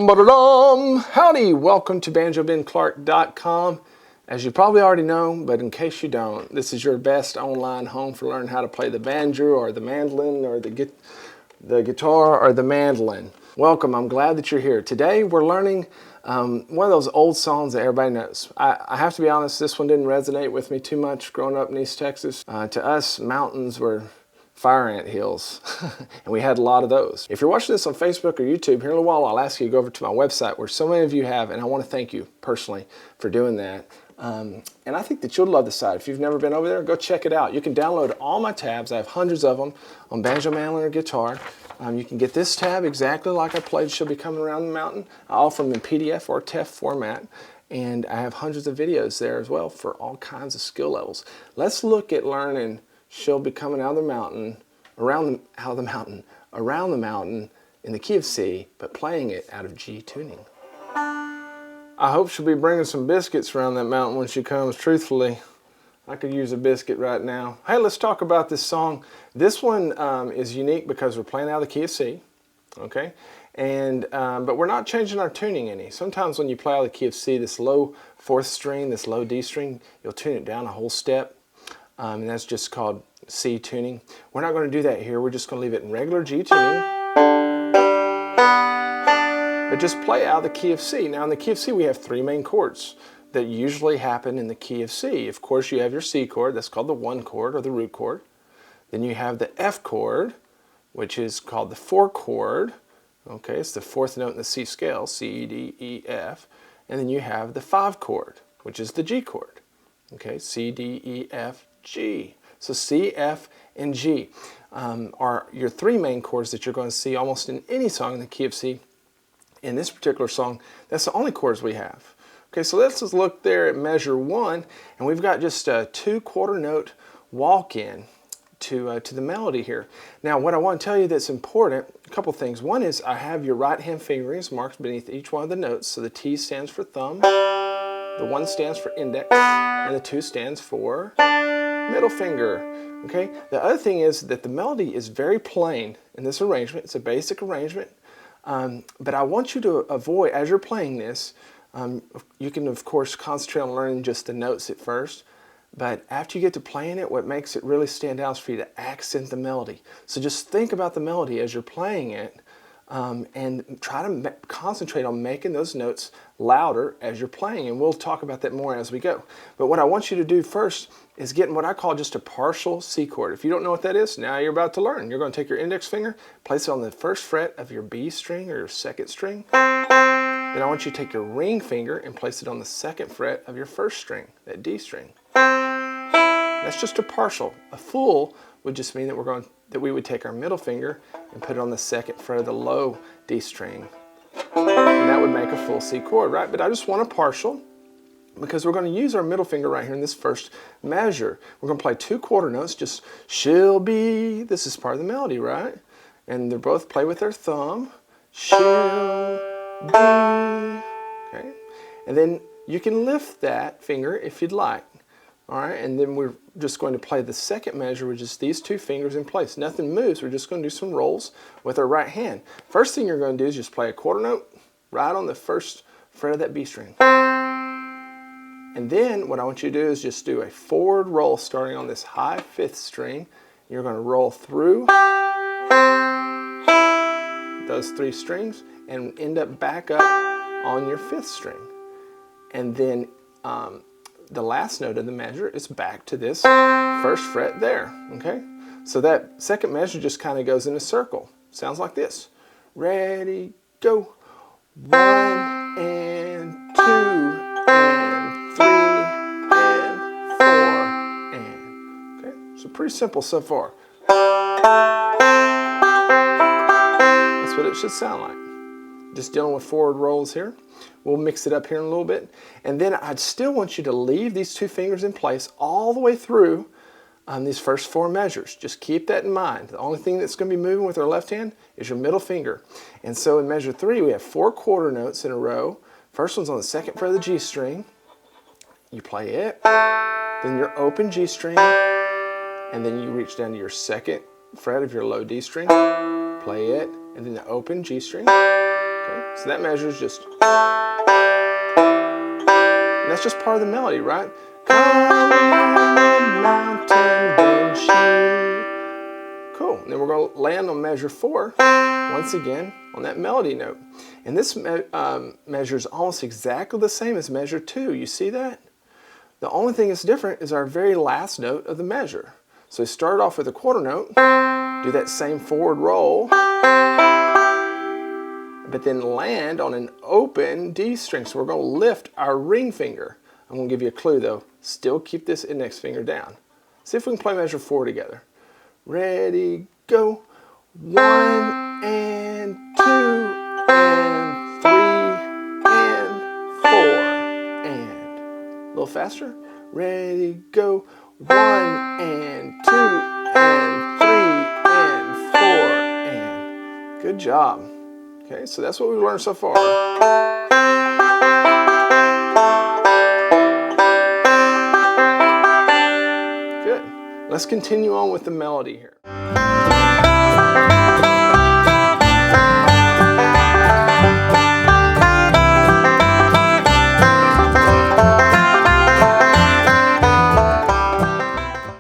Dum-ba-da-dum! Howdy! Welcome to BanjoBenClark.com. As you probably already know, but in case you don't, this is your best online home for learning how to play the banjo or the mandolin or the guitar or the mandolin. Welcome, I'm glad that you're here. Today we're learning one of those old songs that everybody knows. I have to be honest, this one didn't resonate with me too much growing up in East Texas. To us, mountains were fire ant hills, and we had a lot of those. If you're watching this on Facebook or YouTube, here in a while I'll ask you to go over to my website where so many of you have, and I want to thank you personally for doing that. And I think that you'll love the site. If you've never been over there, go check it out. You can download all my tabs. I have hundreds of them on banjo, mandolin, or guitar. You can get this tab exactly like I played She'll Be Coming Around the Mountain. I offer them in PDF or TEF format. And I have hundreds of videos there as well for all kinds of skill levels. Let's look at learning She'll Be Coming Out of the Mountain, around the mountain in the key of C, but playing it out of G tuning. I hope she'll be bringing some biscuits around that mountain when she comes, truthfully. I could use a biscuit right now. Hey, let's talk about this song. This one is unique because we're playing out of the key of C, okay? And but we're not changing our tuning any. Sometimes when you play out of the key of C, this low fourth string, this low D string, you'll tune it down a whole step. And that's just called C tuning. We're not going to do that here. We're just going to leave it in regular G tuning. But just play out of the key of C. Now in the key of C we have three main chords that usually happen in the key of C. Of course you have your C chord, that's called the 1 chord or the root chord. Then you have the F chord, which is called the 4 chord. Okay, it's the fourth note in the C scale, C, E, D, E, F. And then you have the 5 chord, which is the G chord. Okay, C, D, E, F, G. So C, F, and G are your three main chords that you're going to see almost in any song in the key of C. In this particular song, that's the only chords we have. Okay, so let's just look there at measure 1, and we've got just a 2/4 note walk-in to the melody here. Now, what I want to tell you that's important, a couple things. One is I have your right hand fingerings marked beneath each one of the notes. So the T stands for thumb, the 1 stands for index, and the 2 stands for middle finger. Okay. The other thing is that the melody is very plain in this arrangement. It's a basic arrangement. But I want you to avoid, as you're playing this, you can of course concentrate on learning just the notes at first, but after you get to playing it, what makes it really stand out is for you to accent the melody. So just think about the melody as you're playing it, and try to concentrate on making those notes louder as you're playing, and we'll talk about that more as we go. But what I want you to do first is getting what I call just a partial C chord. If you don't know what that is, now you're about to learn. You're going to take your index finger, place it on the first fret of your B string or your second string. Then I want you to take your ring finger and place it on the second fret of your first string, that D string. That's just a partial. A full would just mean that we would take our middle finger and put it on the second fret of the low D string. And that would make a full C chord, right? But I just want a partial because we're going to use our middle finger right here in this first measure. We're going to play 2/4 notes, just she'll be, this is part of the melody, right? And they're both play with their thumb. She'll be, okay? And then you can lift that finger if you'd like. All right, and then we're just going to play the second measure with just these 2 fingers in place. Nothing moves, we're just going to do some rolls with our right hand. First thing you're going to do is just play a 1/4 note right on the first fret of that B string. And then what I want you to do is just do a forward roll starting on this high 5th string. You're going to roll through those 3 strings and end up back up on your 5th string. And then the last note of the measure is back to this first fret there, okay? So that second measure just kind of goes in a circle. Sounds like this. Ready, go. 1 and 2 and 3 and 4 and, okay? So pretty simple so far. That's what it should sound like. Just dealing with forward rolls here. We'll mix it up here in a little bit. And then I'd still want you to leave these 2 fingers in place all the way through these first 4 measures. Just keep that in mind. The only thing that's going to be moving with our left hand is your middle finger. And so in measure 3, we have 4/4 notes in a row. First one's on the second fret of the G string. You play it. Then your open G string. And then you reach down to your second fret of your low D string. Play it. And then the open G string. Okay, so that measure is just, and that's just part of the melody, right? Come on the mountain, Banjo. Cool. And then we're going to land on measure 4, once again, on that melody note. And this measure is almost exactly the same as measure 2. You see that? The only thing that's different is our very last note of the measure. So we start off with a quarter note, do that same forward roll, but then land on an open D string. So we're going to lift our ring finger. I'm going to give you a clue though. Still keep this index finger down. See if we can play measure 4 together. Ready, go. 1 and 2 and 3 and 4 and a little faster. Ready, go. 1 and 2 and 3 and 4 and good job. Okay, so that's what we've learned so far. Good. Let's continue on with the melody here.